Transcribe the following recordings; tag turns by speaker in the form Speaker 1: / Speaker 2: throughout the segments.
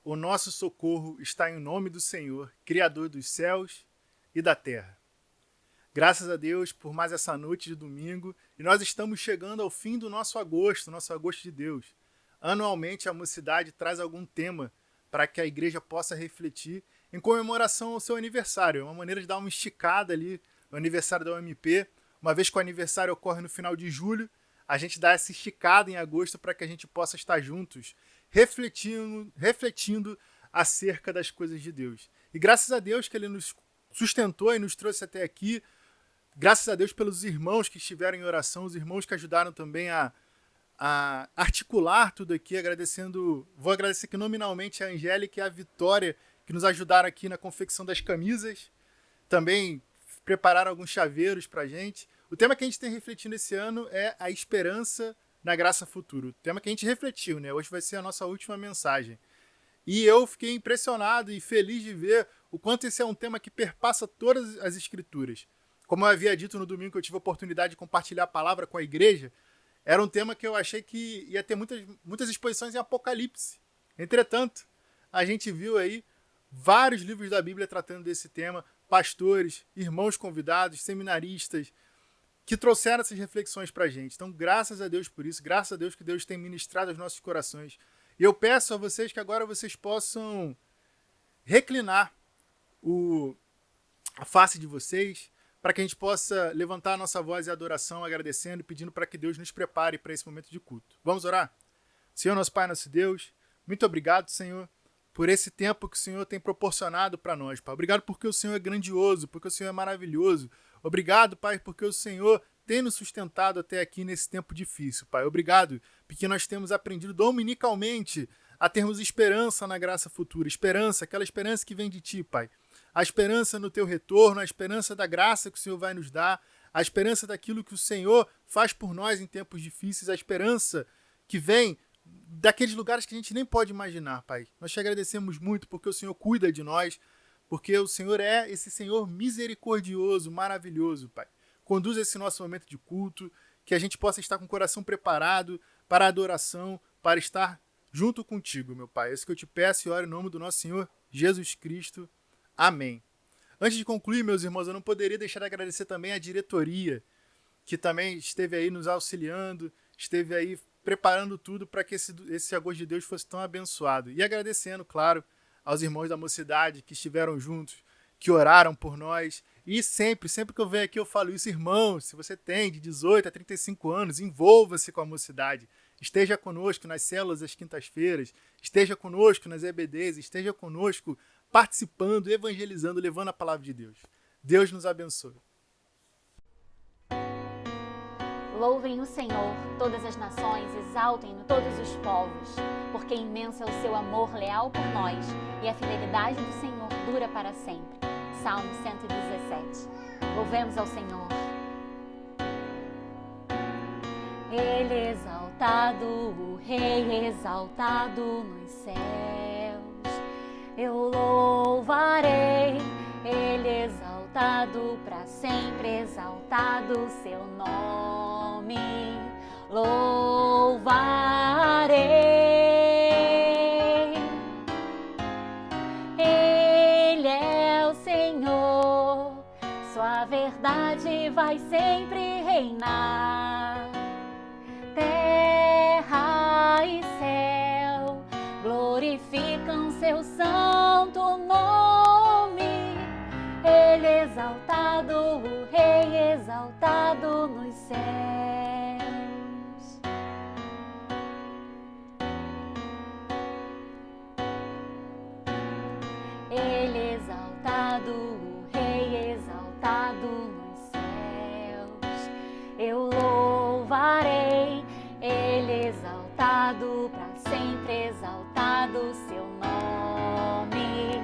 Speaker 1: O nosso socorro está em nome do Senhor, Criador dos céus e da terra. Graças a Deus por mais essa noite de domingo, e nós estamos chegando ao fim do nosso agosto de Deus. Anualmente a mocidade traz algum tema para que a igreja possa refletir em comemoração ao seu aniversário. É uma maneira de dar uma esticada ali no aniversário da UMP. Uma vez que o aniversário ocorre no final de julho, a gente dá essa esticada em agosto para que a gente possa estar juntos, refletindo acerca das coisas de Deus. E graças a Deus que Ele nos sustentou e nos trouxe até aqui. Graças a Deus pelos irmãos que estiveram em oração, os irmãos que ajudaram também a articular tudo aqui, vou agradecer aqui nominalmente a Angélica e a Vitória, que nos ajudaram aqui na confecção das camisas, também prepararam alguns chaveiros pra gente. O tema que a gente tem refletindo esse ano é a esperança na graça futura. O tema que a gente refletiu, né? Hoje vai ser a nossa última mensagem. E eu fiquei impressionado e feliz de ver o quanto esse é um tema que perpassa todas as escrituras. Como eu havia dito no domingo que eu tive a oportunidade de compartilhar a palavra com a igreja, era um tema que eu achei que ia ter muitas exposições em Apocalipse. Entretanto, a gente viu aí vários livros da Bíblia tratando desse tema, pastores, irmãos convidados, seminaristas, que trouxeram essas reflexões para a gente. Então, graças a Deus por isso, graças a Deus que Deus tem ministrado aos nossos corações. E eu peço a vocês que agora vocês possam reclinar a face de vocês, para que a gente possa levantar a nossa voz em adoração, agradecendo e pedindo para que Deus nos prepare para esse momento de culto. Vamos orar? Senhor, nosso Pai, nosso Deus, muito obrigado, Senhor, por esse tempo que o Senhor tem proporcionado para nós, Pai. Obrigado porque o Senhor é grandioso, porque o Senhor é maravilhoso. Obrigado, Pai, porque o Senhor tem nos sustentado até aqui nesse tempo difícil, Pai. Obrigado porque nós temos aprendido dominicalmente a termos esperança na graça futura. Esperança, aquela esperança que vem de Ti, Pai. A esperança no Teu retorno, a esperança da graça que o Senhor vai nos dar, a esperança daquilo que o Senhor faz por nós em tempos difíceis, a esperança que vem daqueles lugares que a gente nem pode imaginar, Pai. Nós te agradecemos muito porque o Senhor cuida de nós, porque o Senhor é esse Senhor misericordioso, maravilhoso, Pai. Conduz esse nosso momento de culto, que a gente possa estar com o coração preparado para a adoração, para estar junto contigo, meu Pai. É isso que eu te peço e oro em nome do nosso Senhor Jesus Cristo. Amém. Antes de concluir, meus irmãos, eu não poderia deixar de agradecer também a diretoria, que também esteve aí nos auxiliando, esteve aí preparando tudo para que esse agosto de Deus fosse tão abençoado. E agradecendo, claro, aos irmãos da mocidade que estiveram juntos, que oraram por nós. E sempre que eu venho aqui eu falo isso, irmãos, se você tem de 18 a 35 anos, envolva-se com a mocidade. Esteja conosco nas células às quintas-feiras, esteja conosco nas EBDs, esteja conosco participando, evangelizando, levando a palavra de Deus. Deus nos abençoe.
Speaker 2: Louvem o Senhor, todas as nações, exaltem-no todos os povos, porque imenso é o seu amor leal por nós, e a fidelidade do Senhor dura para sempre. Salmo 117. Louvemos ao Senhor. Ele exaltado, o Rei exaltado nos céus. Eu louvarei, Ele exaltado, para sempre exaltado seu nome. Louvarei, Ele é o Senhor, sua verdade vai sempre reinar. Terra e céu glorificam seu santo nome. Ele exaltado, o Rei exaltado nos céus. Ele exaltado, o Rei exaltado nos céus. Eu louvarei, Ele exaltado, para sempre exaltado seu nome.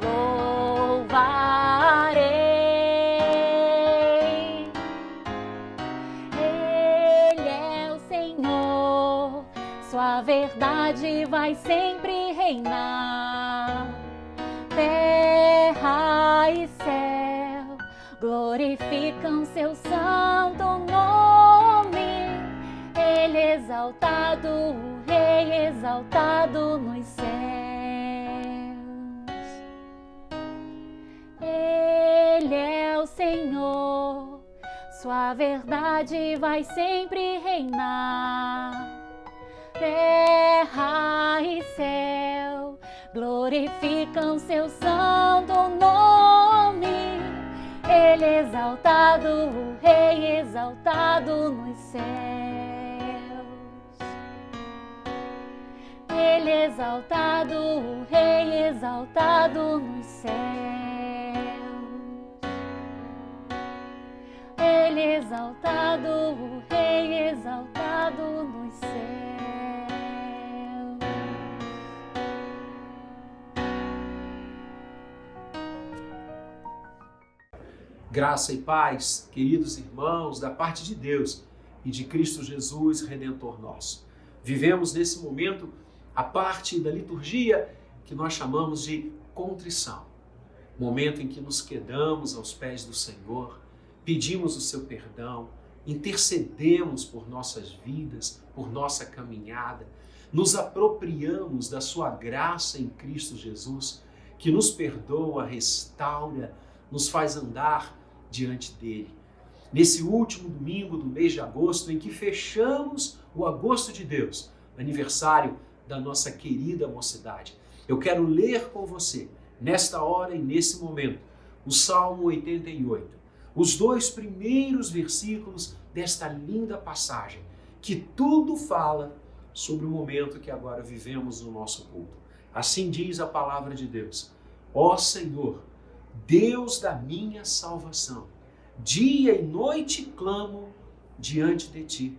Speaker 2: Louvarei, Ele é o Senhor, sua verdade vai sempre reinar. Terra e céu glorificam seu santo nome. Ele exaltado, o Rei exaltado nos céus. Senhor, sua verdade vai sempre reinar. Terra e céu glorificam seu santo nome. Ele exaltado, o Rei exaltado nos céus. Ele exaltado, o Rei exaltado nos céus. Ele exaltado, o Rei exaltado nos céus.
Speaker 3: Graça e paz, queridos irmãos, da parte de Deus e de Cristo Jesus, Redentor nosso. Vivemos nesse momento a parte da liturgia que nós chamamos de contrição. Momento em que nos quedamos aos pés do Senhor, pedimos o seu perdão, intercedemos por nossas vidas, por nossa caminhada, nos apropriamos da sua graça em Cristo Jesus, que nos perdoa, restaura, nos faz andar diante dele. Nesse último domingo do mês de agosto, em que fechamos o agosto de Deus, aniversário da nossa querida mocidade, eu quero ler com você, nesta hora e nesse momento, o Salmo 88, os 2 primeiros versículos desta linda passagem, que tudo fala sobre o momento que agora vivemos no nosso culto. Assim diz a palavra de Deus: ó Senhor, Deus da minha salvação, dia e noite clamo diante de ti.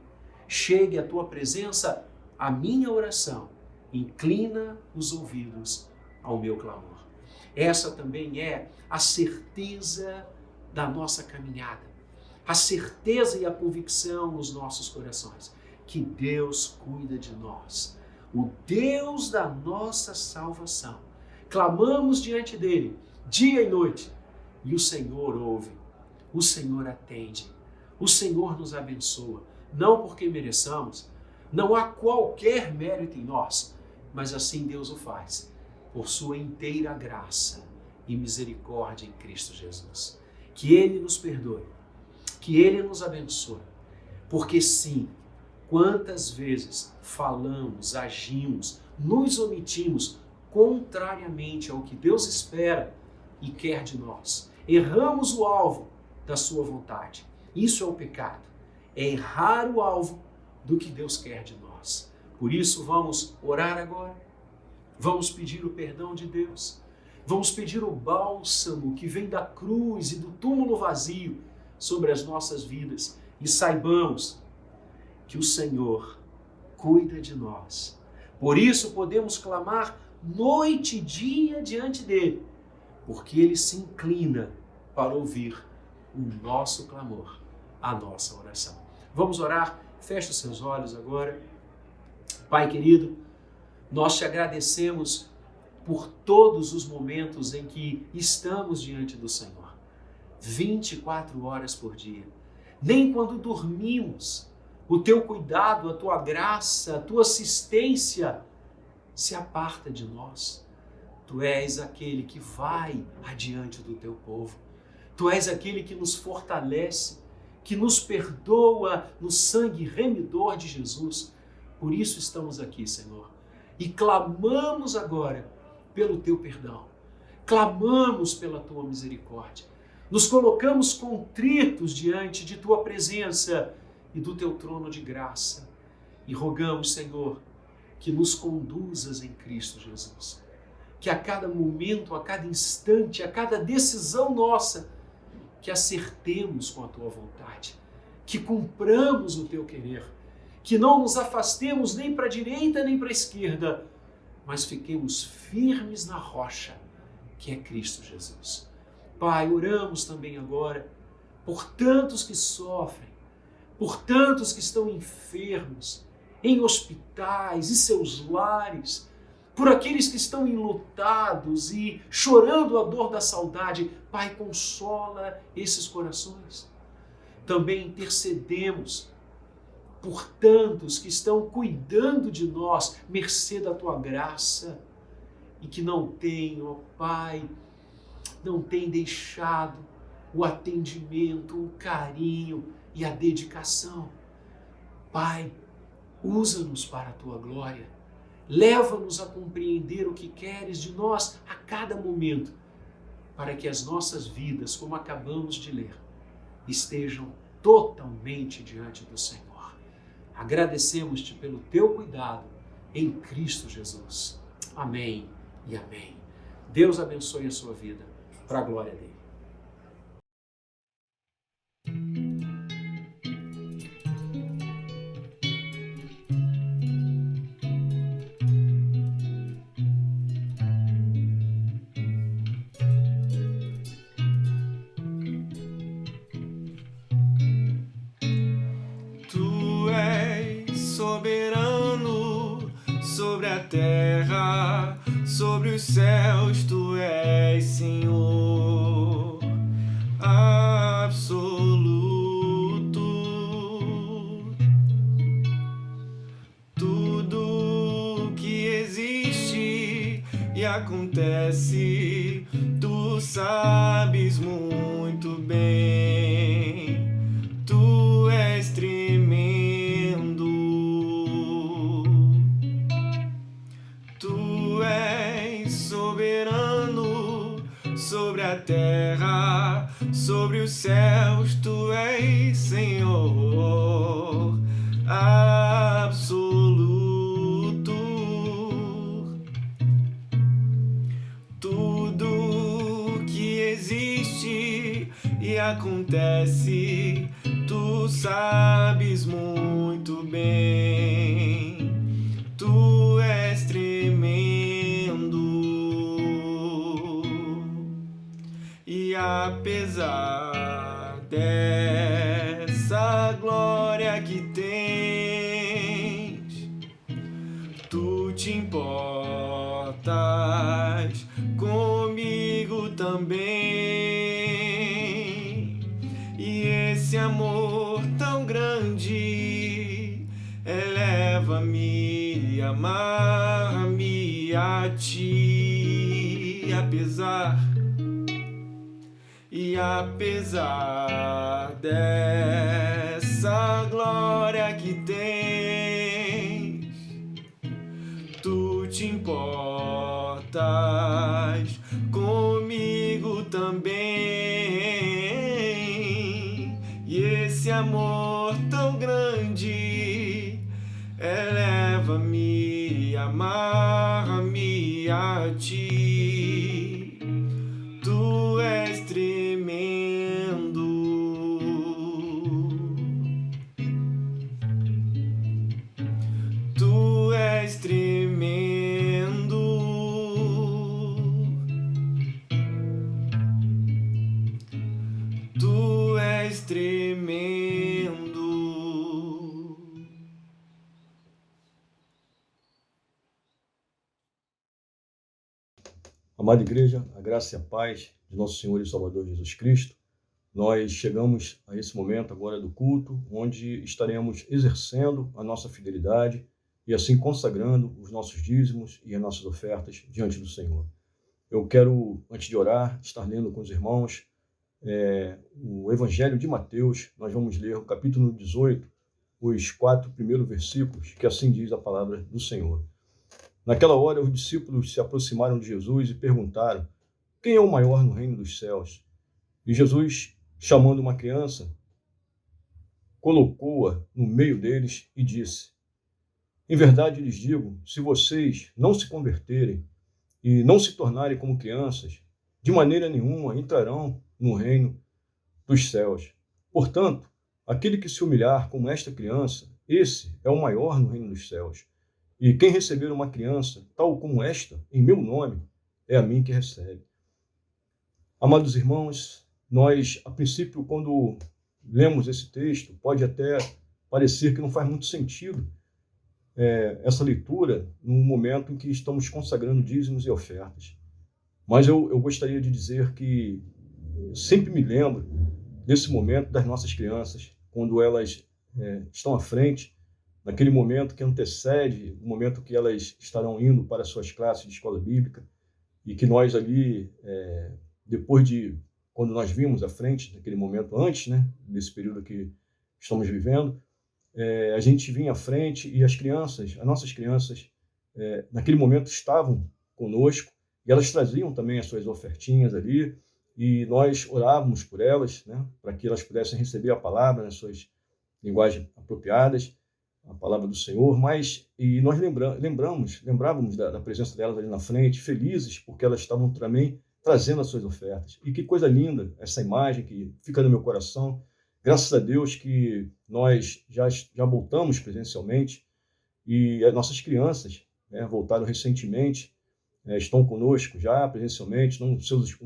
Speaker 3: Chegue à tua presença a minha oração, inclina os ouvidos ao meu clamor. Essa também é a certeza da nossa caminhada, a certeza e a convicção nos nossos corações, que Deus cuida de nós, o Deus da nossa salvação. Clamamos diante dele, dia e noite, e o Senhor ouve, o Senhor atende, o Senhor nos abençoa, não porque mereçamos, não há qualquer mérito em nós, mas assim Deus o faz, por sua inteira graça e misericórdia em Cristo Jesus. Que Ele nos perdoe, que Ele nos abençoe, porque sim, quantas vezes falamos, agimos, nos omitimos contrariamente ao que Deus espera e quer de nós. Erramos o alvo da sua vontade. Isso é o pecado. É errar o alvo do que Deus quer de nós. Por isso vamos orar agora. Vamos pedir o perdão de Deus. Vamos pedir o bálsamo que vem da cruz e do túmulo vazio sobre as nossas vidas. E saibamos que o Senhor cuida de nós. Por isso podemos clamar noite e dia diante dele, porque ele se inclina para ouvir o nosso clamor, a nossa oração. Vamos orar? Feche os seus olhos agora. Pai querido, nós te agradecemos por todos os momentos em que estamos diante do Senhor. 24 horas por dia. Nem quando dormimos, o teu cuidado, a tua graça, a tua assistência se aparta de nós. Tu és aquele que vai adiante do teu povo. Tu és aquele que nos fortalece, que nos perdoa no sangue remidor de Jesus. Por isso estamos aqui, Senhor. E clamamos agora pelo teu perdão. Clamamos pela tua misericórdia. Nos colocamos contritos diante de tua presença e do teu trono de graça. E rogamos, Senhor, que nos conduzas em Cristo Jesus. Que a cada momento, a cada instante, a cada decisão nossa, que acertemos com a tua vontade, que cumpramos o teu querer, que não nos afastemos nem para a direita nem para a esquerda, mas fiquemos firmes na rocha, que é Cristo Jesus. Pai, oramos também agora por tantos que sofrem, por tantos que estão enfermos, em hospitais e seus lares, por aqueles que estão enlutados e chorando a dor da saudade. Pai, consola esses corações. Também intercedemos por tantos que estão cuidando de nós, mercê da tua graça, e que não têm, ó Pai, não têm deixado o atendimento, o carinho e a dedicação. Pai, usa-nos para a tua glória. Leva-nos a compreender o que queres de nós a cada momento, para que as nossas vidas, como acabamos de ler, estejam totalmente diante do Senhor. Agradecemos-te pelo teu cuidado em Cristo Jesus. Amém e amém. Deus abençoe a sua vida, para a glória dele.
Speaker 4: Terra, sobre os céus, tu és Senhor absoluto. Tudo que existe e acontece, tu sabes muito bem. Tu és tremendo. Sobre a terra, sobre os céus, tu és Senhor absoluto. Tudo que existe e acontece, tu sabes muito bem. Tu és tremendo. E apesar dessa glória que tens, tu te importas comigo também. E esse amor tão grande eleva-me, amar-me a ti. Apesar dessa glória que tens, tu te importas comigo também. E esse amor tão grande eleva-me, amar-me a ti. Tu és tremendo. Tu és tremendo. Tu és tremendo.
Speaker 5: Amada igreja, a graça e a paz de nosso Senhor e Salvador Jesus Cristo, nós chegamos a esse momento agora do culto, onde estaremos exercendo a nossa fidelidade e assim consagrando os nossos dízimos e as nossas ofertas diante do Senhor. Eu quero, antes de orar, estar lendo com os irmãos o Evangelho de Mateus. Nós vamos ler o capítulo 18, os 4 primeiros versículos, que assim diz a palavra do Senhor. Naquela hora, os discípulos se aproximaram de Jesus e perguntaram: quem é o maior no reino dos céus? E Jesus, chamando uma criança, colocou-a no meio deles e disse: em verdade lhes digo, se vocês não se converterem e não se tornarem como crianças, de maneira nenhuma entrarão no reino dos céus. Portanto, aquele que se humilhar como esta criança, esse é o maior no reino dos céus. E quem receber uma criança, tal como esta, em meu nome, é a mim que recebe. Amados irmãos, nós, a princípio, quando lemos esse texto, pode até parecer que não faz muito sentido essa leitura no momento em que estamos consagrando dízimos e ofertas. Mas eu gostaria de dizer que sempre me lembro desse momento das nossas crianças, quando elas estão à frente, naquele momento que antecede o momento que elas estarão indo para suas classes de escola bíblica, e que nós ali, depois de quando nós vimos à frente, naquele momento antes, né, desse período que estamos vivendo, a gente vinha à frente e as nossas crianças, naquele momento estavam conosco e elas traziam também as suas ofertinhas ali e nós orávamos por elas, né, para que elas pudessem receber a palavra nas suas linguagens apropriadas, a palavra do Senhor, e nós lembrávamos da presença delas ali na frente, felizes porque elas estavam também trazendo as suas ofertas. E que coisa linda essa imagem que fica no meu coração. Graças a Deus que nós já voltamos presencialmente e as nossas crianças, né, voltaram recentemente, estão conosco já presencialmente, no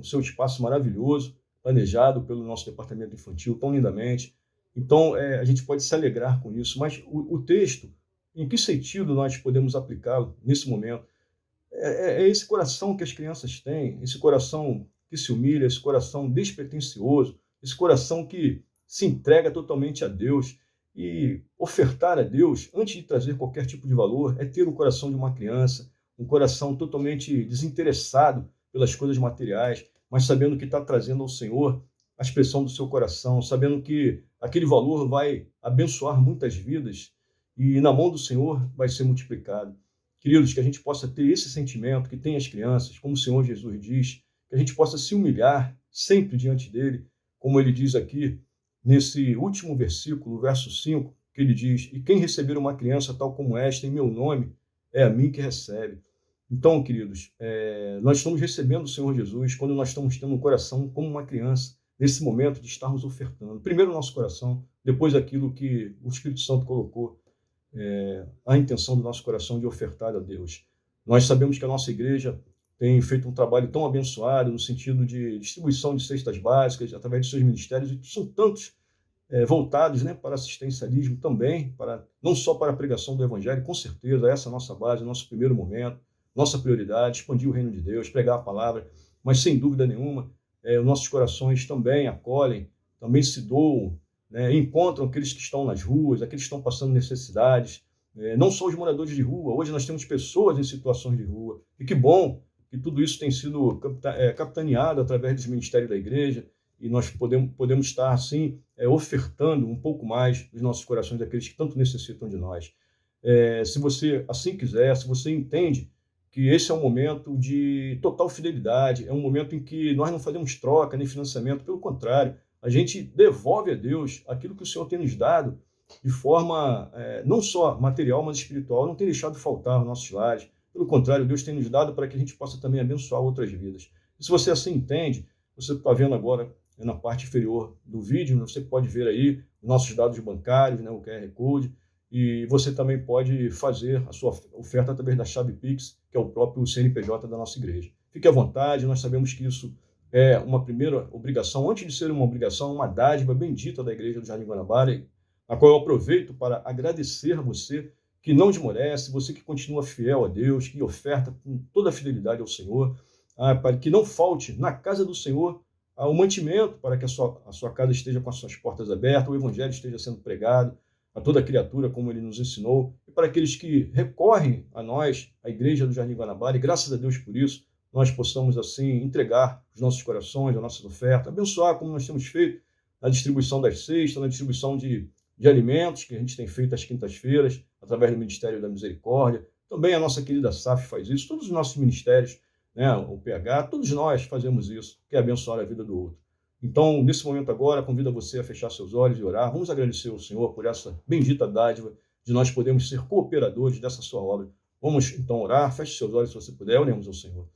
Speaker 5: seu espaço maravilhoso, planejado pelo nosso departamento infantil tão lindamente. Então, a gente pode se alegrar com isso, mas o texto, em que sentido nós podemos aplicá-lo nesse momento? É esse coração que as crianças têm, esse coração que se humilha, esse coração despretensioso, esse coração que se entrega totalmente a Deus. E ofertar a Deus, antes de trazer qualquer tipo de valor, é ter o coração de uma criança, um coração totalmente desinteressado pelas coisas materiais, mas sabendo que está trazendo ao Senhor a expressão do seu coração, sabendo que aquele valor vai abençoar muitas vidas e na mão do Senhor vai ser multiplicado. Queridos, que a gente possa ter esse sentimento que tem as crianças, como o Senhor Jesus diz, que a gente possa se humilhar sempre diante dele, como ele diz aqui, nesse último versículo, verso 5, que ele diz: e quem receber uma criança tal como esta em meu nome, é a mim que recebe. Então, queridos, nós estamos recebendo o Senhor Jesus quando nós estamos tendo um coração como uma criança, nesse momento de estarmos ofertando. Primeiro o nosso coração, depois aquilo que o Espírito Santo colocou, a intenção do nosso coração de ofertar a Deus. Nós sabemos que a nossa igreja tem feito um trabalho tão abençoado no sentido de distribuição de cestas básicas, através de seus ministérios, e são tantos voltados, né, para assistencialismo também, não só para a pregação do Evangelho, com certeza, essa é a nossa base, nosso primeiro momento, nossa prioridade, expandir o reino de Deus, pregar a palavra, mas sem dúvida nenhuma, os nossos corações também acolhem, também se doam, né, encontram aqueles que estão nas ruas, aqueles que estão passando necessidades, não só os moradores de rua, hoje nós temos pessoas em situações de rua, e que bom que tudo isso tem sido capitaneado através dos ministérios da igreja, e nós podemos estar, assim, ofertando um pouco mais dos nossos corações daqueles que tanto necessitam de nós. Se você assim quiser, se você entende que esse é um momento de total fidelidade, é um momento em que nós não fazemos troca nem financiamento, pelo contrário, a gente devolve a Deus aquilo que o Senhor tem nos dado de forma não só material, mas espiritual, não tem deixado faltar aos nossos lares. Pelo contrário, Deus tem nos dado para que a gente possa também abençoar outras vidas. E se você assim entende, você está vendo agora na parte inferior do vídeo, você pode ver aí nossos dados bancários, né, o QR Code, e você também pode fazer a sua oferta através da chave Pix, que é o próprio CNPJ da nossa igreja. Fique à vontade, nós sabemos que isso é uma primeira obrigação, antes de ser uma obrigação, uma dádiva bendita da Igreja do Jardim Guanabara, a qual eu aproveito para agradecer a você que não desmorece, você que continua fiel a Deus, que oferta com toda a fidelidade ao Senhor, para que não falte na casa do Senhor o mantimento para que a sua casa esteja com as suas portas abertas, o Evangelho esteja sendo pregado a toda criatura, como ele nos ensinou, e para aqueles que recorrem a nós, a Igreja do Jardim Guanabara, e graças a Deus por isso, nós possamos, assim, entregar os nossos corações, as nossas ofertas, abençoar como nós temos feito na distribuição das cestas, na distribuição de alimentos que a gente tem feito às quintas-feiras, através do Ministério da Misericórdia. Também a nossa querida SAF faz isso, todos os nossos ministérios, né, o PH, todos nós fazemos isso, que é abençoar a vida do outro. Então, nesse momento agora, convido você a fechar seus olhos e orar. Vamos agradecer ao Senhor por essa bendita dádiva de nós podermos ser cooperadores dessa sua obra. Vamos, então, orar. Feche seus olhos se você puder. Oremos ao Senhor.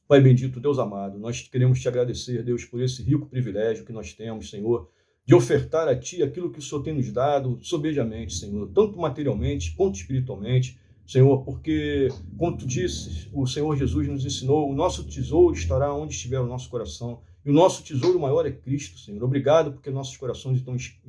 Speaker 5: Pai bendito, Deus amado, nós queremos te agradecer, Deus, por esse rico privilégio que nós temos, Senhor, de ofertar a Ti aquilo que o Senhor tem nos dado sobejamente, Senhor, tanto materialmente quanto espiritualmente, Senhor, porque, como Tu disses, o Senhor Jesus nos ensinou, o nosso tesouro estará onde estiver o nosso coração, e o nosso tesouro maior é Cristo, Senhor. Obrigado porque nossos corações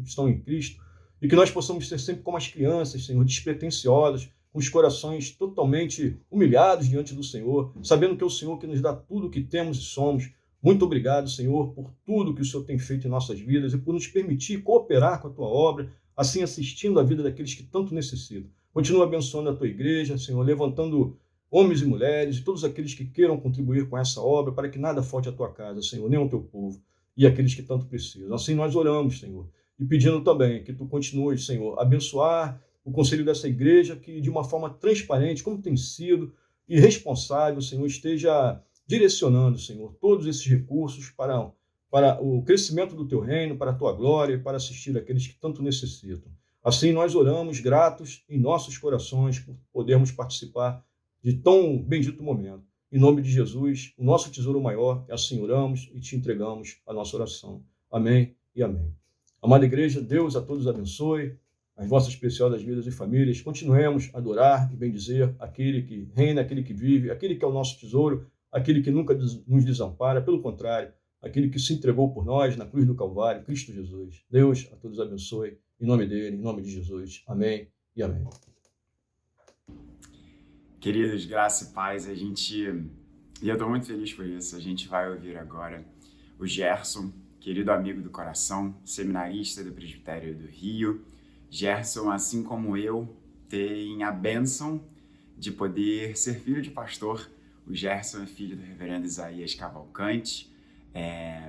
Speaker 5: estão em Cristo, e que nós possamos ser sempre como as crianças, Senhor, despretensiosas, com os corações totalmente humilhados diante do Senhor, sabendo que é o Senhor que nos dá tudo o que temos e somos. Muito obrigado, Senhor, por tudo que o Senhor tem feito em nossas vidas e por nos permitir cooperar com a Tua obra, assim assistindo a vida daqueles que tanto necessitam. Continua abençoando a Tua igreja, Senhor, levantando homens e mulheres, e todos aqueles que queiram contribuir com essa obra, para que nada falte à tua casa, Senhor, nem ao teu povo, e aqueles que tanto precisam. Assim nós oramos, Senhor, e pedindo também que tu continues, Senhor, a abençoar o conselho dessa igreja, que de uma forma transparente, como tem sido, e responsável, Senhor, esteja direcionando, Senhor, todos esses recursos para o crescimento do teu reino, para a tua glória e para assistir aqueles que tanto necessitam. Assim nós oramos gratos em nossos corações por podermos participar de tão bendito momento. Em nome de Jesus, o nosso tesouro maior, assim oramos e te entregamos a nossa oração. Amém e amém. Amada igreja, Deus a todos abençoe, as vossas preciosas vidas e famílias. Continuemos a adorar e bendizer aquele que reina, aquele que vive, aquele que é o nosso tesouro, aquele que nunca nos desampara, pelo contrário, aquele que se entregou por nós na cruz do Calvário, Cristo Jesus. Deus a todos abençoe, em nome dele, em nome de Jesus. Amém e amém.
Speaker 6: Queridos, graça e paz, e eu estou muito feliz por isso, a gente vai ouvir agora o Gerson, querido amigo do coração, seminarista do Presbitério do Rio. Gerson, assim como eu, tem a bênção de poder ser filho de pastor. O Gerson é filho do reverendo Isaías Cavalcante,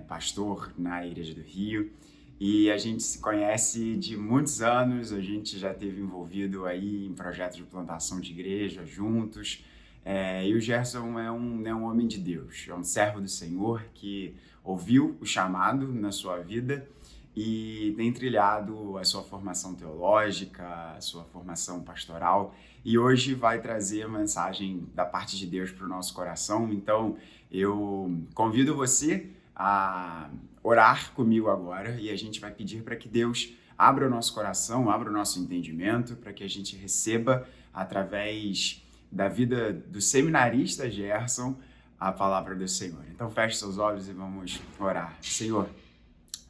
Speaker 6: pastor na Igreja do Rio, e a gente se conhece de muitos anos, a gente já esteve envolvido aí em projetos de plantação de igreja juntos, e o Gerson é um homem de Deus, é um servo do Senhor que ouviu o chamado na sua vida e tem trilhado a sua formação teológica, a sua formação pastoral, e hoje vai trazer a mensagem da parte de Deus para o nosso coração. Então, eu convido você a orar comigo agora e a gente vai pedir para que Deus abra o nosso coração, abra o nosso entendimento, para que a gente receba, através da vida do seminarista Gerson, a palavra do Senhor. Então, feche seus olhos e vamos orar. Senhor,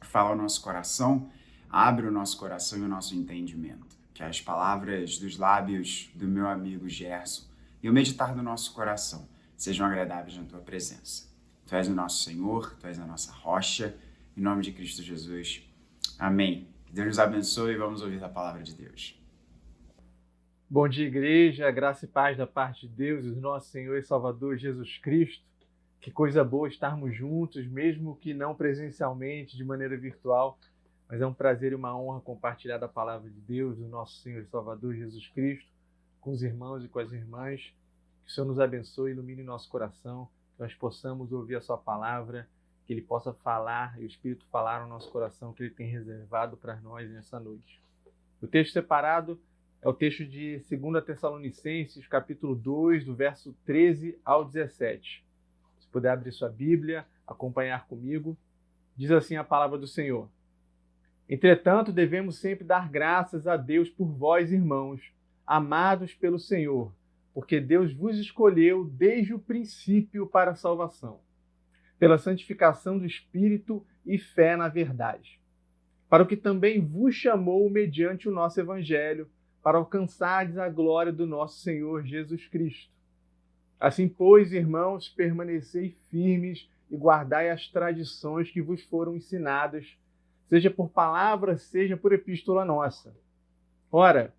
Speaker 6: fala ao nosso coração, abre o nosso coração e o nosso entendimento. Que as palavras dos lábios do meu amigo Gerson e o meditar do nosso coração sejam agradáveis na tua presença. Tu és o nosso Senhor, tu és a nossa rocha, em nome de Cristo Jesus. Amém. Que Deus nos abençoe e vamos ouvir a palavra de Deus.
Speaker 7: Bom dia, igreja, graça e paz da parte de Deus e do nosso Senhor e Salvador Jesus Cristo. Que coisa boa estarmos juntos, mesmo que não presencialmente, de maneira virtual, mas é um prazer e uma honra compartilhar da palavra de Deus, do nosso Senhor e Salvador Jesus Cristo, com os irmãos e com as irmãs. Que o Senhor nos abençoe e ilumine nosso coração, que nós possamos ouvir a sua palavra, que Ele possa falar e o Espírito falar no nosso coração, que Ele tem reservado para nós nessa noite. O texto separado é o texto de 2 Tessalonicenses, capítulo 2, do verso 13 ao 17. Se puder abrir sua Bíblia, acompanhar comigo, diz assim a palavra do Senhor. Entretanto, devemos sempre dar graças a Deus por vós, irmãos, amados pelo Senhor, porque Deus vos escolheu desde o princípio para a salvação, pela santificação do Espírito e fé na verdade, para o que também vos chamou mediante o nosso Evangelho, para alcançardes a glória do nosso Senhor Jesus Cristo. Assim, pois, irmãos, permanecei firmes e guardai as tradições que vos foram ensinadas, seja por palavra, seja por epístola nossa. Ora,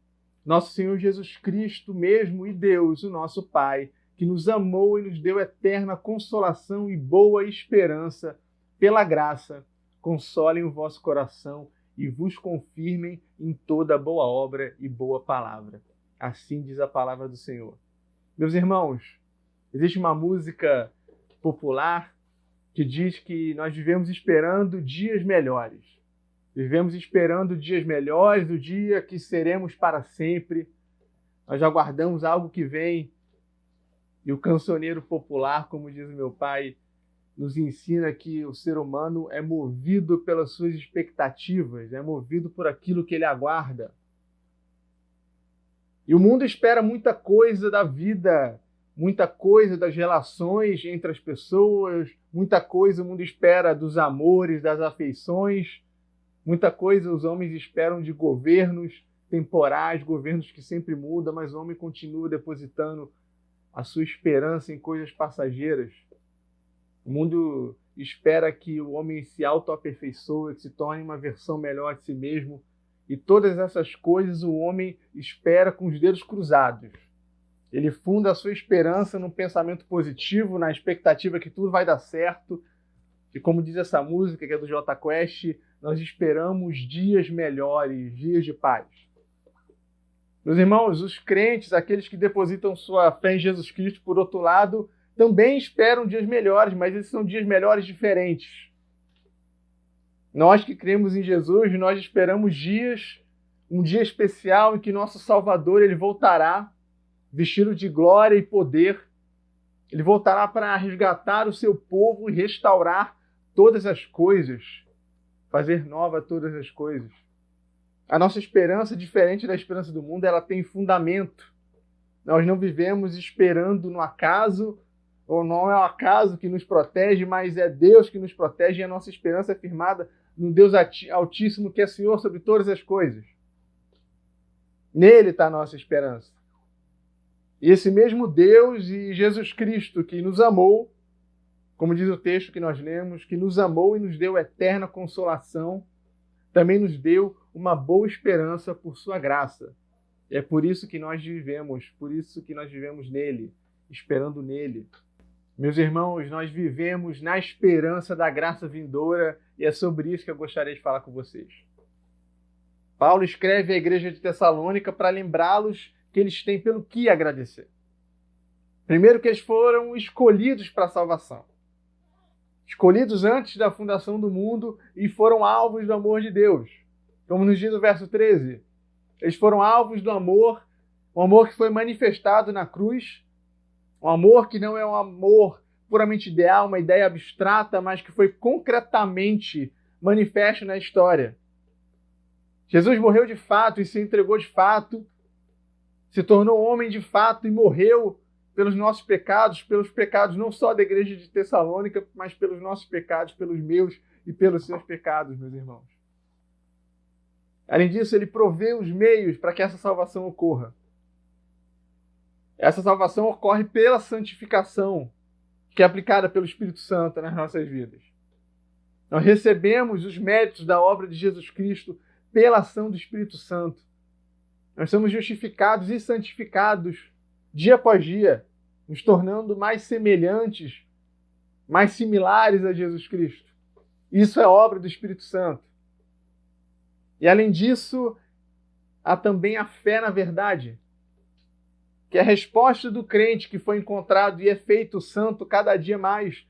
Speaker 7: nosso Senhor Jesus Cristo mesmo e Deus, o nosso Pai, que nos amou e nos deu eterna consolação e boa esperança, pela graça, consolem o vosso coração e vos confirmem em toda boa obra e boa palavra. Assim diz a palavra do Senhor. Meus irmãos, existe uma música popular que diz que nós vivemos esperando dias melhores. Vivemos esperando dias melhores, do dia que seremos para sempre. Nós aguardamos algo que vem. E o cancioneiro popular, como diz o meu pai, nos ensina que o ser humano é movido pelas suas expectativas, é movido por aquilo que ele aguarda. E o mundo espera muita coisa da vida, muita coisa das relações entre as pessoas, muita coisa o mundo espera dos amores, das afeições, muita coisa os homens esperam de governos temporais, governos que sempre mudam, mas o homem continua depositando a sua esperança em coisas passageiras. O mundo espera que o homem se autoaperfeiçoe, que se torne uma versão melhor de si mesmo, e todas essas coisas o homem espera com os dedos cruzados. Ele funda a sua esperança num pensamento positivo, na expectativa que tudo vai dar certo. E como diz essa música, que é do Jota Quest, nós esperamos dias melhores, dias de paz. Meus irmãos, os crentes, aqueles que depositam sua fé em Jesus Cristo, por outro lado, também esperam dias melhores, mas esses são dias melhores diferentes. Nós que cremos em Jesus, nós esperamos um dia especial em que nosso Salvador ele voltará, vestido de glória e poder. Ele voltará para resgatar o seu povo e restaurar todas as coisas, fazer nova todas as coisas. A nossa esperança, diferente da esperança do mundo, ela tem fundamento. Nós não vivemos esperando no acaso, ou não é o acaso que nos protege, mas é Deus que nos protege e a nossa esperança é firmada no Deus Altíssimo, que é Senhor sobre todas as coisas. Nele está a nossa esperança. E esse mesmo Deus e Jesus Cristo que nos amou, como diz o texto que nós lemos, que nos amou e nos deu eterna consolação, também nos deu uma boa esperança por sua graça. E é por isso que nós vivemos nele, esperando nele. Meus irmãos, nós vivemos na esperança da graça vindoura e é sobre isso que eu gostaria de falar com vocês. Paulo escreve à igreja de Tessalônica para lembrá-los que eles têm pelo que agradecer. Primeiro, que eles foram escolhidos para a salvação. Escolhidos antes da fundação do mundo e foram alvos do amor de Deus. Como nos diz o verso 13, eles foram alvos do amor, um amor que foi manifestado na cruz, um amor que não é um amor puramente ideal, uma ideia abstrata, mas que foi concretamente manifesto na história. Jesus morreu de fato e se entregou de fato, se tornou homem de fato e morreu pelos nossos pecados, pelos pecados não só da igreja de Tessalônica, mas pelos nossos pecados, pelos meus e pelos seus pecados, meus irmãos. Além disso, ele provê os meios para que essa salvação ocorra. Essa salvação ocorre pela santificação, que é aplicada pelo Espírito Santo nas nossas vidas. Nós recebemos os méritos da obra de Jesus Cristo pela ação do Espírito Santo. Nós somos justificados e santificados dia após dia, nos tornando mais semelhantes, mais similares a Jesus Cristo. Isso é obra do Espírito Santo. E além disso, há também a fé na verdade, que é a resposta do crente que foi encontrado e é feito santo cada dia mais.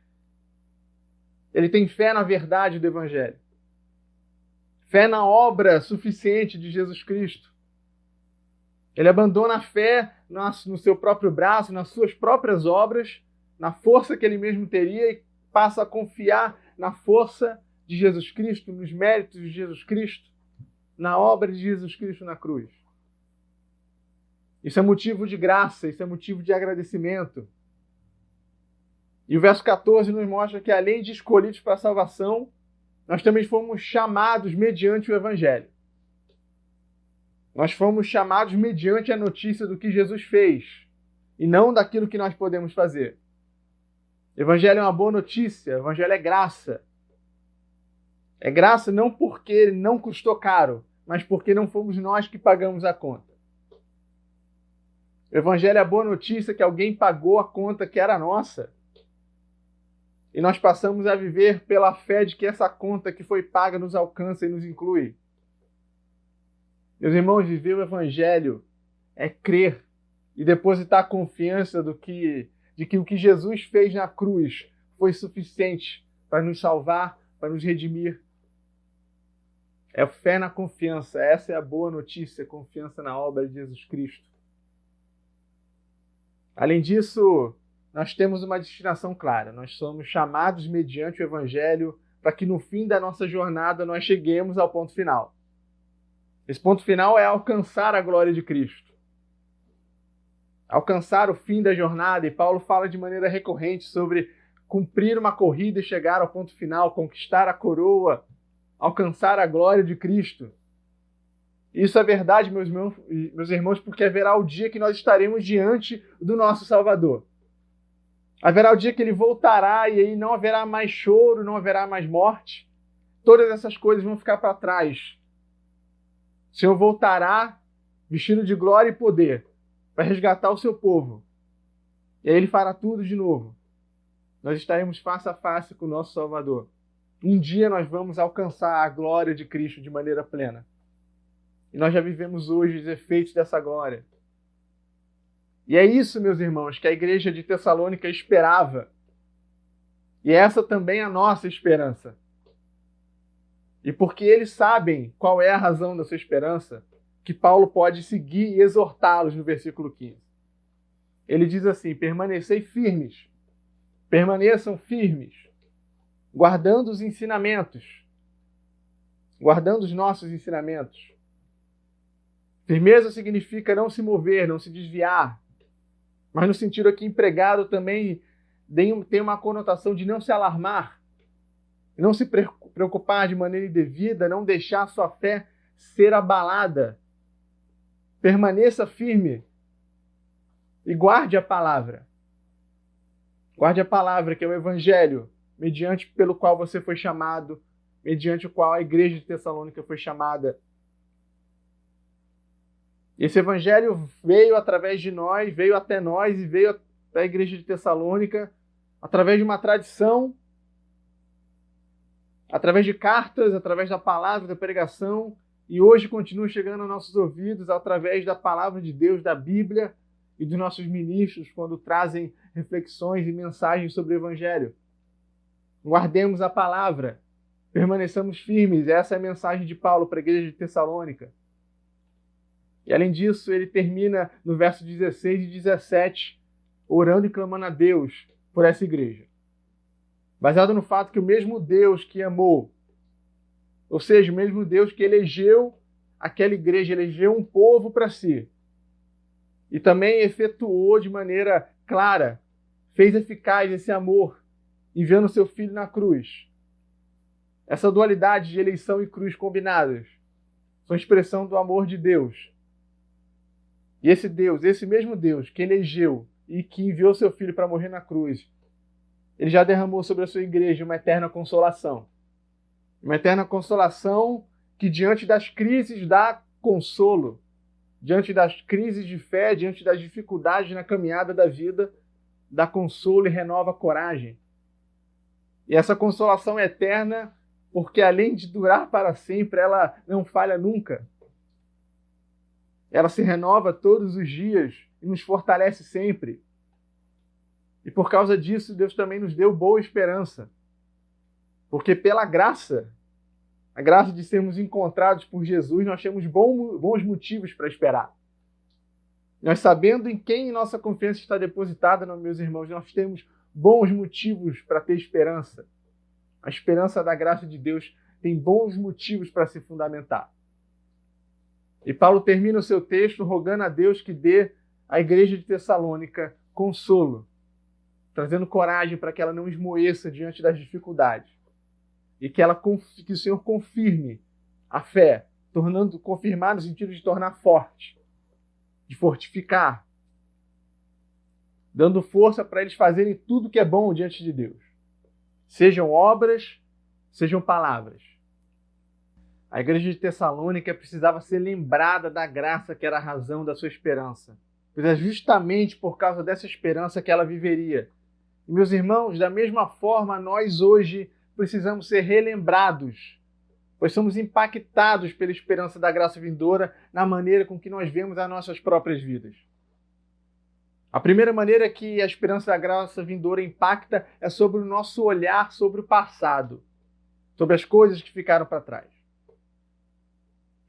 Speaker 7: Ele tem fé na verdade do Evangelho. Fé na obra suficiente de Jesus Cristo. Ele abandona a fé no seu próprio braço, nas suas próprias obras, na força que ele mesmo teria e passa a confiar na força de Jesus Cristo, nos méritos de Jesus Cristo, na obra de Jesus Cristo na cruz. Isso é motivo de graça, isso é motivo de agradecimento. E o verso 14 nos mostra que, além de escolhidos para a salvação, nós também fomos chamados mediante o Evangelho. Nós fomos chamados mediante a notícia do que Jesus fez, e não daquilo que nós podemos fazer. O Evangelho é uma boa notícia, o Evangelho é graça. É graça não porque ele não custou caro, mas porque não fomos nós que pagamos a conta. O Evangelho é a boa notícia que alguém pagou a conta que era nossa. E nós passamos a viver pela fé de que essa conta que foi paga nos alcança e nos inclui. Meus irmãos, viver o Evangelho é crer e depositar a confiança de que o que Jesus fez na cruz foi suficiente para nos salvar, para nos redimir. É fé na confiança. Essa é a boa notícia, confiança na obra de Jesus Cristo. Além disso, nós temos uma destinação clara. Nós somos chamados mediante o Evangelho para que no fim da nossa jornada nós cheguemos ao ponto final. Esse ponto final é alcançar a glória de Cristo. Alcançar o fim da jornada. E Paulo fala de maneira recorrente sobre cumprir uma corrida e chegar ao ponto final, conquistar a coroa, alcançar a glória de Cristo. Isso é verdade, meus irmãos, porque haverá o dia que nós estaremos diante do nosso Salvador. Haverá o dia que ele voltará e aí não haverá mais choro, não haverá mais morte. Todas essas coisas vão ficar para trás. O Senhor voltará vestido de glória e poder para resgatar o seu povo. E aí ele fará tudo de novo. Nós estaremos face a face com o nosso Salvador. Um dia nós vamos alcançar a glória de Cristo de maneira plena. E nós já vivemos hoje os efeitos dessa glória. E é isso, meus irmãos, que a igreja de Tessalônica esperava. E essa também é a nossa esperança. E porque eles sabem qual é a razão da sua esperança, que Paulo pode seguir e exortá-los no versículo 15. Ele diz assim: permanecei firmes, permaneçam firmes, guardando os ensinamentos, guardando os nossos ensinamentos. Firmeza significa não se mover, não se desviar, mas no sentido aqui empregado também tem uma conotação de não se alarmar, não se preocupar de maneira indevida, não deixar sua fé ser abalada. Permaneça firme e guarde a palavra. Guarde a palavra, que é o evangelho, mediante pelo qual você foi chamado, mediante o qual a igreja de Tessalônica foi chamada. Esse evangelho veio através de nós, veio até nós e veio até a igreja de Tessalônica através de uma tradição, através de cartas, através da palavra, da pregação, e hoje continua chegando aos nossos ouvidos através da palavra de Deus, da Bíblia e dos nossos ministros, quando trazem reflexões e mensagens sobre o evangelho. Guardemos a palavra, permaneçamos firmes. Essa é a mensagem de Paulo para a igreja de Tessalônica. E além disso, ele termina no verso 16 e 17, orando e clamando a Deus por essa igreja. Baseado no fato que o mesmo Deus que amou, ou seja, o mesmo Deus que elegeu aquela igreja, elegeu um povo para si, e também efetuou de maneira clara, fez eficaz esse amor, enviando seu filho na cruz. Essa dualidade de eleição e cruz combinadas são expressão do amor de Deus. E esse Deus, esse mesmo Deus que elegeu e que enviou seu filho para morrer na cruz, ele já derramou sobre a sua igreja uma eterna consolação. Uma eterna consolação que diante das crises dá consolo, diante das crises de fé, diante das dificuldades na caminhada da vida, dá consolo e renova a coragem. E essa consolação é eterna porque além de durar para sempre, ela não falha nunca. Ela se renova todos os dias e nos fortalece sempre. E por causa disso, Deus também nos deu boa esperança. Porque pela graça, a graça de sermos encontrados por Jesus, nós temos bons motivos para esperar. Nós sabendo em quem nossa confiança está depositada, meus irmãos, nós temos bons motivos para ter esperança. A esperança da graça de Deus tem bons motivos para se fundamentar. E Paulo termina o seu texto rogando a Deus que dê à igreja de Tessalônica consolo, trazendo coragem para que ela não esmoeça diante das dificuldades. E que o Senhor confirme a fé, confirmar no sentido de tornar forte, de fortificar, dando força para eles fazerem tudo que é bom diante de Deus. Sejam obras, sejam palavras. A igreja de Tessalônica precisava ser lembrada da graça que era a razão da sua esperança. Pois é justamente por causa dessa esperança que ela viveria. E, meus irmãos, da mesma forma, nós hoje precisamos ser relembrados, pois somos impactados pela esperança da graça vindoura na maneira com que nós vemos as nossas próprias vidas. A primeira maneira que a esperança da graça vindoura impacta é sobre o nosso olhar sobre o passado, sobre as coisas que ficaram para trás.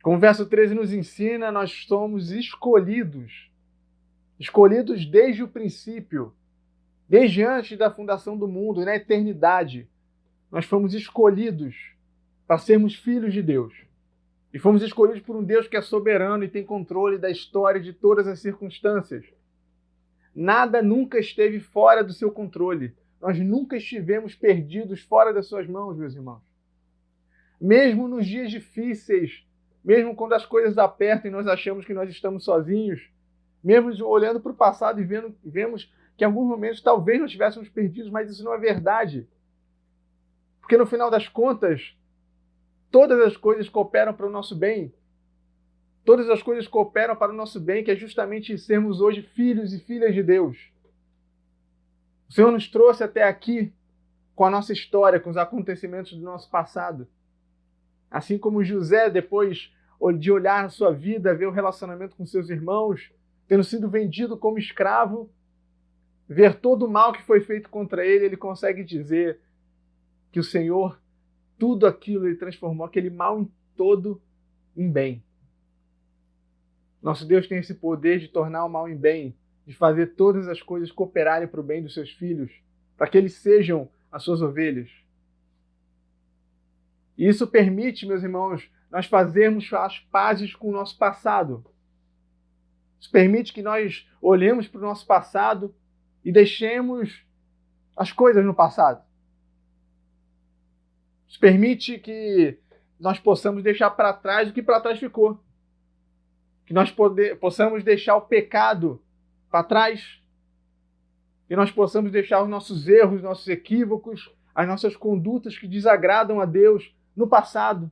Speaker 7: Como o verso 13 nos ensina, nós somos escolhidos desde o princípio, desde antes da fundação do mundo, na eternidade. Nós fomos escolhidos para sermos filhos de Deus. E fomos escolhidos por um Deus que é soberano e tem controle da história de todas as circunstâncias. Nada nunca esteve fora do seu controle. Nós nunca estivemos perdidos fora das suas mãos, meus irmãos. Mesmo nos dias difíceis, mesmo quando as coisas apertam e nós achamos que nós estamos sozinhos, mesmo olhando para o passado e vemos que em alguns momentos talvez nós estivéssemos perdidos, mas isso não é verdade. Porque no final das contas, todas as coisas cooperam para o nosso bem. Todas as coisas cooperam para o nosso bem, que é justamente sermos hoje filhos e filhas de Deus. O Senhor nos trouxe até aqui com a nossa história, com os acontecimentos do nosso passado. Assim como José, depois de olhar a sua vida, ver o relacionamento com seus irmãos, tendo sido vendido como escravo, ver todo o mal que foi feito contra ele, ele consegue dizer que o Senhor, tudo aquilo, ele transformou aquele mal em todo em bem. Nosso Deus tem esse poder de tornar o mal em bem, de fazer todas as coisas cooperarem para o bem dos seus filhos, para que eles sejam as suas ovelhas. E isso permite, meus irmãos, nós fazermos as pazes com o nosso passado. Isso permite que nós olhemos para o nosso passado e deixemos as coisas no passado. Isso permite que nós possamos deixar para trás o que para trás ficou. Que nós possamos deixar o pecado para trás. Que nós possamos deixar os nossos erros, nossos equívocos, as nossas condutas que desagradam a Deus no passado.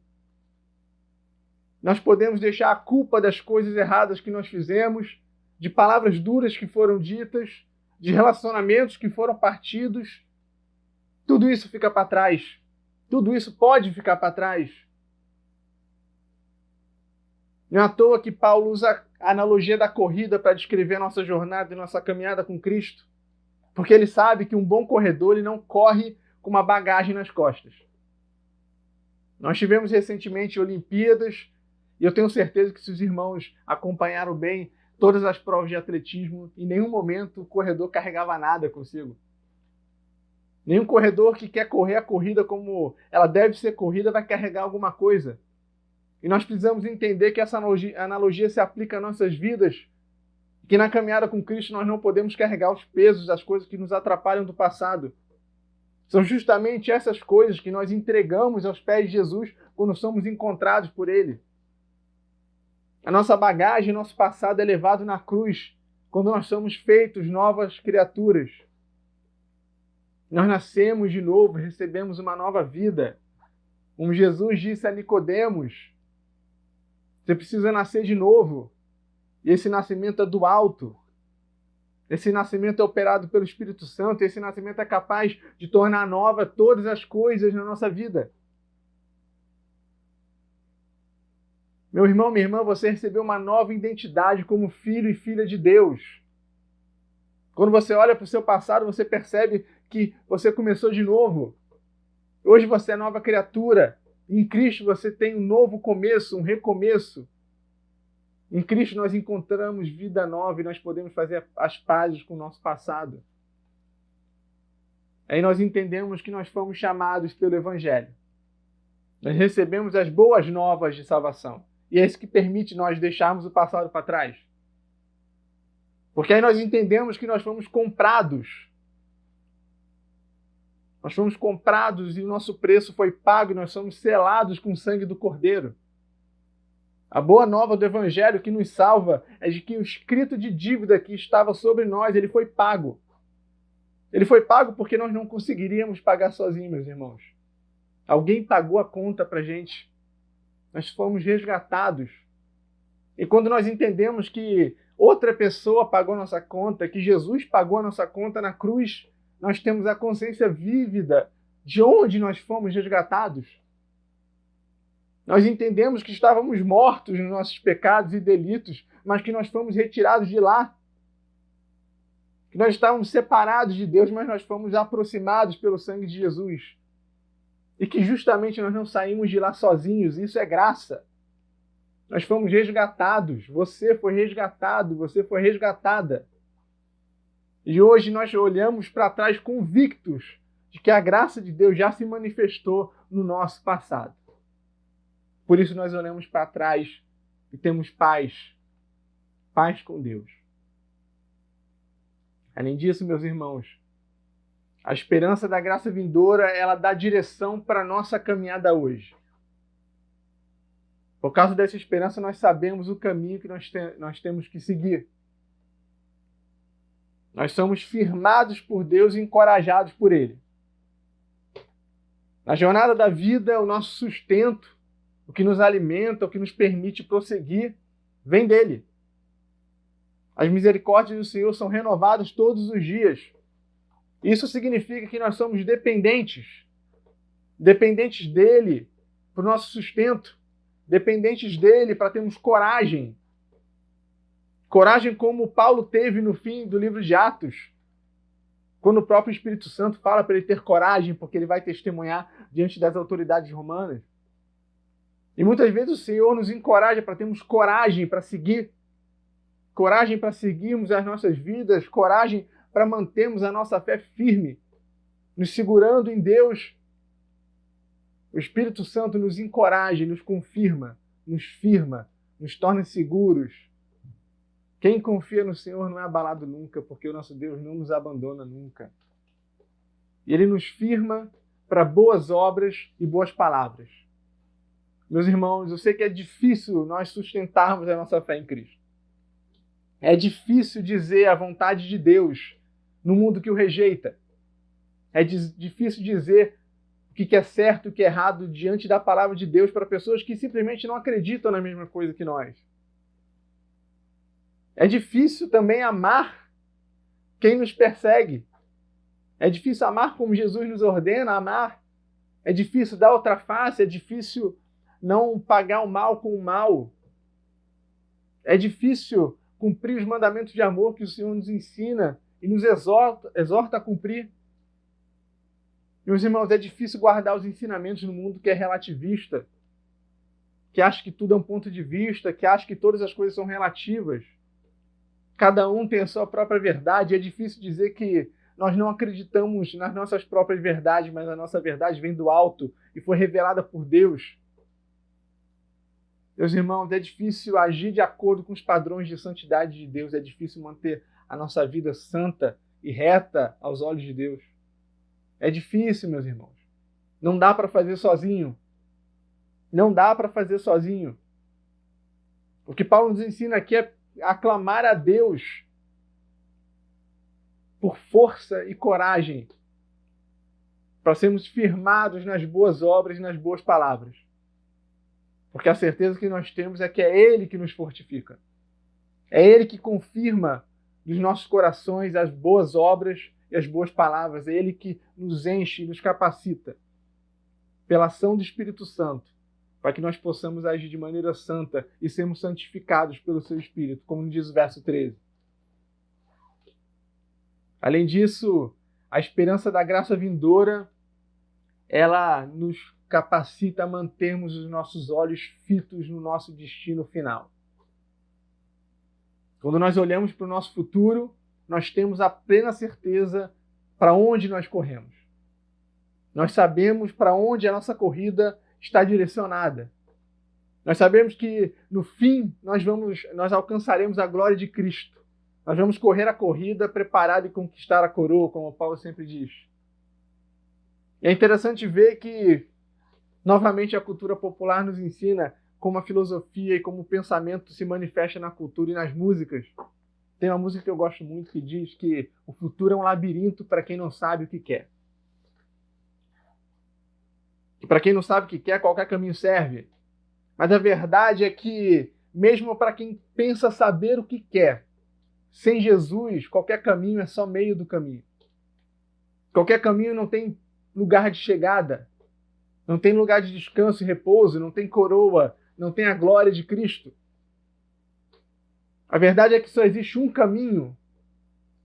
Speaker 7: Nós podemos deixar a culpa das coisas erradas que nós fizemos, de palavras duras que foram ditas, de relacionamentos que foram partidos. Tudo isso fica para trás. Tudo isso pode ficar para trás. Não é à toa que Paulo usa a analogia da corrida para descrever a nossa jornada e nossa caminhada com Cristo. Porque ele sabe que um bom corredor ele não corre com uma bagagem nas costas. Nós tivemos recentemente Olimpíadas e eu tenho certeza que se os irmãos acompanharam bem todas as provas de atletismo, em nenhum momento o corredor carregava nada consigo. Nenhum corredor que quer correr a corrida como ela deve ser corrida vai carregar alguma coisa. E nós precisamos entender que essa analogia se aplica às nossas vidas, que na caminhada com Cristo nós não podemos carregar os pesos das coisas que nos atrapalham do passado. São justamente essas coisas que nós entregamos aos pés de Jesus quando somos encontrados por Ele. A nossa bagagem, nosso passado é levado na cruz quando nós somos feitos novas criaturas. Nós nascemos de novo, recebemos uma nova vida. Como Jesus disse a Nicodemos, você precisa nascer de novo. E esse nascimento é do alto. Esse nascimento é operado pelo Espírito Santo. Esse nascimento é capaz de tornar nova todas as coisas na nossa vida. Meu irmão, minha irmã, você recebeu uma nova identidade como filho e filha de Deus. Quando você olha para o seu passado, você percebe que você começou de novo. Hoje você é nova criatura. Em Cristo você tem um novo começo, um recomeço. Em Cristo nós encontramos vida nova e nós podemos fazer as pazes com o nosso passado. Aí nós entendemos que nós fomos chamados pelo Evangelho. Nós recebemos as boas novas de salvação. E é isso que permite nós deixarmos o passado para trás. Porque aí nós entendemos que nós fomos comprados. Nós fomos comprados e o nosso preço foi pago e nós somos selados com o sangue do Cordeiro. A boa nova do Evangelho que nos salva é de que o escrito de dívida que estava sobre nós, ele foi pago. Ele foi pago porque nós não conseguiríamos pagar sozinhos, meus irmãos. Alguém pagou a conta para a gente. Nós fomos resgatados. E quando nós entendemos que outra pessoa pagou a nossa conta, que Jesus pagou a nossa conta na cruz, nós temos a consciência vívida de onde nós fomos resgatados. Nós entendemos que estávamos mortos nos nossos pecados e delitos, mas que nós fomos retirados de lá. Que nós estávamos separados de Deus, mas nós fomos aproximados pelo sangue de Jesus. E que justamente nós não saímos de lá sozinhos, isso é graça. Nós fomos resgatados, você foi resgatado, você foi resgatada. E hoje nós olhamos para trás convictos de que a graça de Deus já se manifestou no nosso passado. Por isso nós olhamos para trás e temos paz. Paz com Deus. Além disso, meus irmãos, a esperança da graça vindoura, ela dá direção para a nossa caminhada hoje. Por causa dessa esperança, nós sabemos o caminho que nós temos que seguir. Nós somos firmados por Deus e encorajados por Ele. Na jornada da vida, o nosso sustento, o que nos alimenta, o que nos permite prosseguir, vem dele. As misericórdias do Senhor são renovadas todos os dias. Isso significa que nós somos dependentes dele para o nosso sustento, dependentes dele para termos coragem. Coragem como Paulo teve no fim do livro de Atos, quando o próprio Espírito Santo fala para ele ter coragem, porque ele vai testemunhar diante das autoridades romanas. E muitas vezes o Senhor nos encoraja para termos coragem para seguir, coragem para seguirmos as nossas vidas, coragem para mantermos a nossa fé firme, nos segurando em Deus. O Espírito Santo nos encoraja, nos confirma, nos firma, nos torna seguros. Quem confia no Senhor não é abalado nunca, porque o nosso Deus não nos abandona nunca. E Ele nos firma para boas obras e boas palavras. Meus irmãos, eu sei que é difícil nós sustentarmos a nossa fé em Cristo. É difícil dizer a vontade de Deus no mundo que o rejeita. É difícil dizer o que é certo e o que é errado diante da palavra de Deus para pessoas que simplesmente não acreditam na mesma coisa que nós. É difícil também amar quem nos persegue. É difícil amar como Jesus nos ordena amar. É difícil dar outra face, é difícil não pagar o mal com o mal. É difícil cumprir os mandamentos de amor que o Senhor nos ensina e nos exorta a cumprir. Meus irmãos, é difícil guardar os ensinamentos no mundo que é relativista, que acha que tudo é um ponto de vista, que acha que todas as coisas são relativas. Cada um tem a sua própria verdade. É difícil dizer que nós não acreditamos nas nossas próprias verdades, mas a nossa verdade vem do alto e foi revelada por Deus. Meus irmãos, é difícil agir de acordo com os padrões de santidade de Deus. É difícil manter a nossa vida santa e reta aos olhos de Deus. É difícil, meus irmãos. Não dá para fazer sozinho. Não dá para fazer sozinho. O que Paulo nos ensina aqui é aclamar a Deus por força e coragem para sermos firmados nas boas obras e nas boas palavras. Porque a certeza que nós temos é que é Ele que nos fortifica. É Ele que confirma nos nossos corações as boas obras e as boas palavras. É Ele que nos enche e nos capacita pela ação do Espírito Santo, para que nós possamos agir de maneira santa e sermos santificados pelo seu Espírito, como diz o verso 13. Além disso, a esperança da graça vindoura, ela nos capacita a mantermos os nossos olhos fitos no nosso destino final. Quando nós olhamos para o nosso futuro, nós temos a plena certeza para onde nós corremos. Nós sabemos para onde a nossa corrida está direcionada. Nós sabemos que no fim nós alcançaremos a glória de Cristo. Nós vamos correr a corrida preparado e conquistar a coroa, como Paulo sempre diz. E é interessante ver que novamente a cultura popular nos ensina como a filosofia e como o pensamento se manifesta na cultura e nas músicas. Tem uma música que eu gosto muito que diz que o futuro é um labirinto para quem não sabe o que quer. E para quem não sabe o que quer, qualquer caminho serve. Mas a verdade é que, mesmo para quem pensa saber o que quer, sem Jesus, qualquer caminho é só meio do caminho. Qualquer caminho não tem lugar de chegada, não tem lugar de descanso e repouso, não tem coroa, não tem a glória de Cristo. A verdade é que só existe um caminho,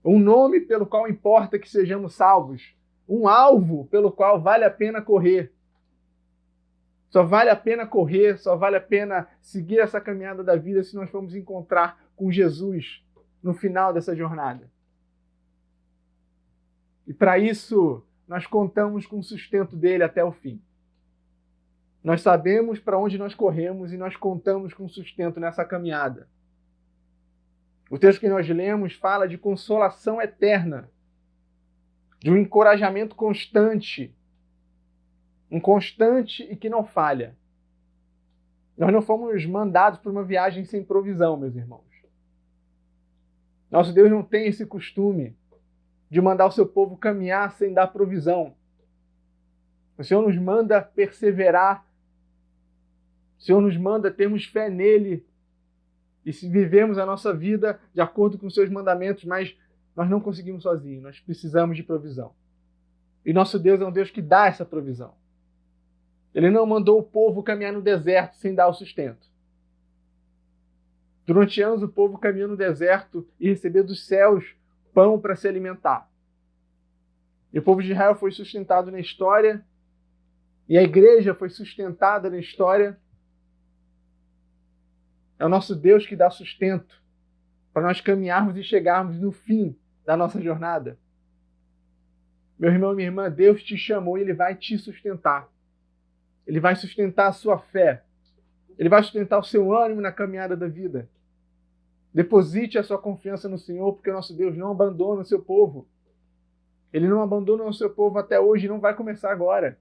Speaker 7: um nome pelo qual importa que sejamos salvos, um alvo pelo qual vale a pena correr. Só vale a pena correr, só vale a pena seguir essa caminhada da vida se nós formos encontrar com Jesus no final dessa jornada. E para isso, nós contamos com o sustento dele até o fim. Nós sabemos para onde nós corremos e nós contamos com sustento nessa caminhada. O texto que nós lemos fala de consolação eterna, de um encorajamento constante, um constante e que não falha. Nós não fomos mandados por uma viagem sem provisão, meus irmãos. Nosso Deus não tem esse costume de mandar o seu povo caminhar sem dar provisão. O Senhor nos manda perseverar. O Senhor nos manda termos fé nele e se vivemos a nossa vida de acordo com os seus mandamentos, mas nós não conseguimos sozinhos, nós precisamos de provisão. E nosso Deus é um Deus que dá essa provisão. Ele não mandou o povo caminhar no deserto sem dar o sustento. Durante anos o povo caminhou no deserto e recebeu dos céus pão para se alimentar. E o povo de Israel foi sustentado na história, e a igreja foi sustentada na história. É o nosso Deus que dá sustento para nós caminharmos e chegarmos no fim da nossa jornada. Meu irmão e minha irmã, Deus te chamou e Ele vai te sustentar. Ele vai sustentar a sua fé. Ele vai sustentar o seu ânimo na caminhada da vida. Deposite a sua confiança no Senhor, porque o nosso Deus não abandona o seu povo. Ele não abandonou o seu povo até hoje e não vai começar agora.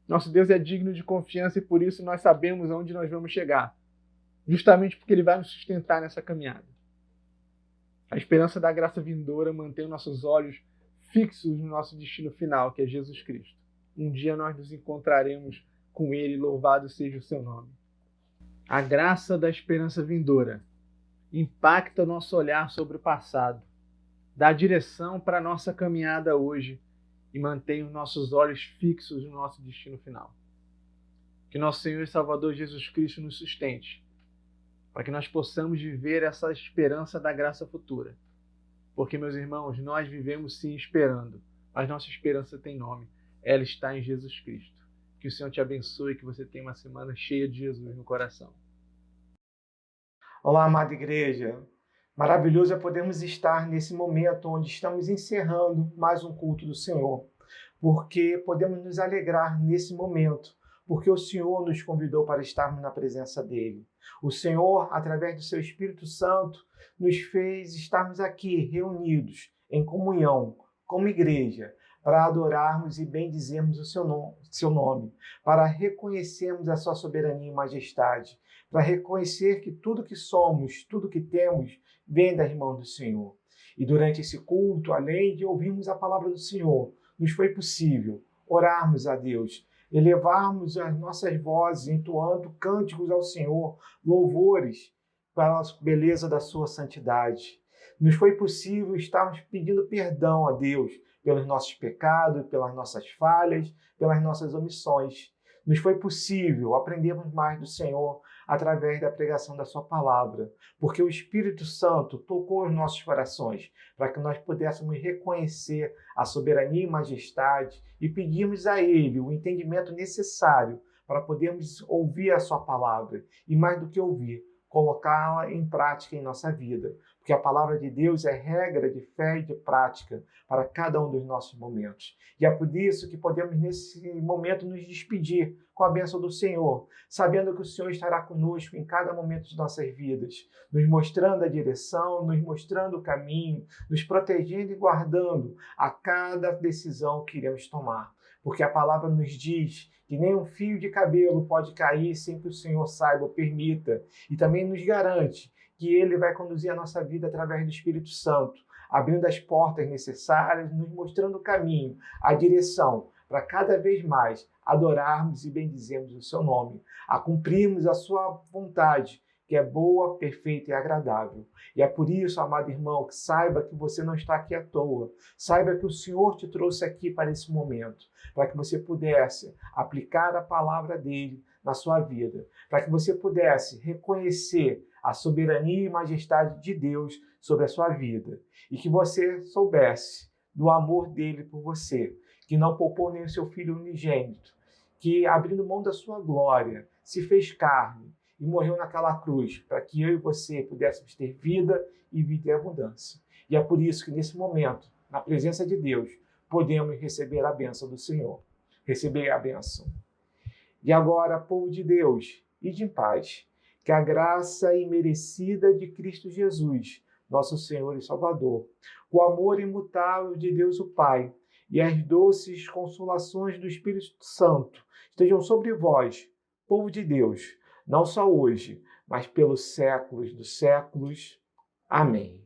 Speaker 7: Nosso Deus é digno de confiança e por isso nós sabemos aonde nós vamos chegar. Justamente porque Ele vai nos sustentar nessa caminhada. A esperança da graça vindoura mantém nossos olhos fixos no nosso destino final, que é Jesus Cristo. Um dia nós nos encontraremos com Ele, louvado seja o seu nome. A graça da esperança vindoura impacta o nosso olhar sobre o passado, dá direção para a nossa caminhada hoje e mantém os nossos olhos fixos no nosso destino final. Que nosso Senhor e Salvador Jesus Cristo nos sustente, para que nós possamos viver essa esperança da graça futura. Porque, meus irmãos, nós vivemos sim esperando, mas nossa esperança tem nome. Ela está em Jesus Cristo. Que o Senhor te abençoe e que você tenha uma semana cheia de Jesus no coração.
Speaker 8: Olá, amada igreja. Maravilhoso é podermos estar nesse momento onde estamos encerrando mais um culto do Senhor, porque podemos nos alegrar nesse momento, porque o Senhor nos convidou para estarmos na presença dEle. O Senhor, através do seu Espírito Santo, nos fez estarmos aqui reunidos em comunhão, como igreja, para adorarmos e bendizermos o seu nome, para reconhecermos a sua soberania e majestade, para reconhecer que tudo que somos, tudo que temos, vem das mãos do Senhor. E durante esse culto, além de ouvirmos a palavra do Senhor, nos foi possível orarmos a Deus, elevarmos as nossas vozes, entoando cânticos ao Senhor, louvores para a beleza da sua santidade. Nos foi possível estarmos pedindo perdão a Deus pelos nossos pecados, pelas nossas falhas, pelas nossas omissões. Nos foi possível aprendermos mais do Senhor através da pregação da sua palavra, porque o Espírito Santo tocou os nossos corações para que nós pudéssemos reconhecer a soberania e majestade e pedirmos a Ele o entendimento necessário para podermos ouvir a sua palavra e, mais do que ouvir, colocá-la em prática em nossa vida, porque a palavra de Deus é regra de fé e de prática para cada um dos nossos momentos. E é por isso que podemos, nesse momento, nos despedir com a bênção do Senhor, sabendo que o Senhor estará conosco em cada momento de nossas vidas, nos mostrando a direção, nos mostrando o caminho, nos protegendo e guardando a cada decisão que iremos tomar. Porque a palavra nos diz que nem um fio de cabelo pode cair sem que o Senhor saiba ou permita. E também nos garante que Ele vai conduzir a nossa vida através do Espírito Santo, abrindo as portas necessárias, nos mostrando o caminho, a direção, para cada vez mais adorarmos e bendizermos o seu nome, a cumprirmos a sua vontade, que é boa, perfeita e agradável. E é por isso, amado irmão, que saiba que você não está aqui à toa. Saiba que o Senhor te trouxe aqui para esse momento, para que você pudesse aplicar a palavra dele na sua vida, para que você pudesse reconhecer a soberania e majestade de Deus sobre a sua vida, e que você soubesse do amor dele por você, que não poupou nem o seu Filho unigênito, que, abrindo mão da sua glória, se fez carne e morreu naquela cruz, para que eu e você pudéssemos ter vida e vida em abundância. E é por isso que, nesse momento, na presença de Deus, podemos receber a bênção do Senhor. Receber a bênção. E agora, povo de Deus, ide em paz, que a graça imerecida de Cristo Jesus, nosso Senhor e Salvador, o amor imutável de Deus o Pai e as doces consolações do Espírito Santo estejam sobre vós, povo de Deus, não só hoje, mas pelos séculos dos séculos. Amém.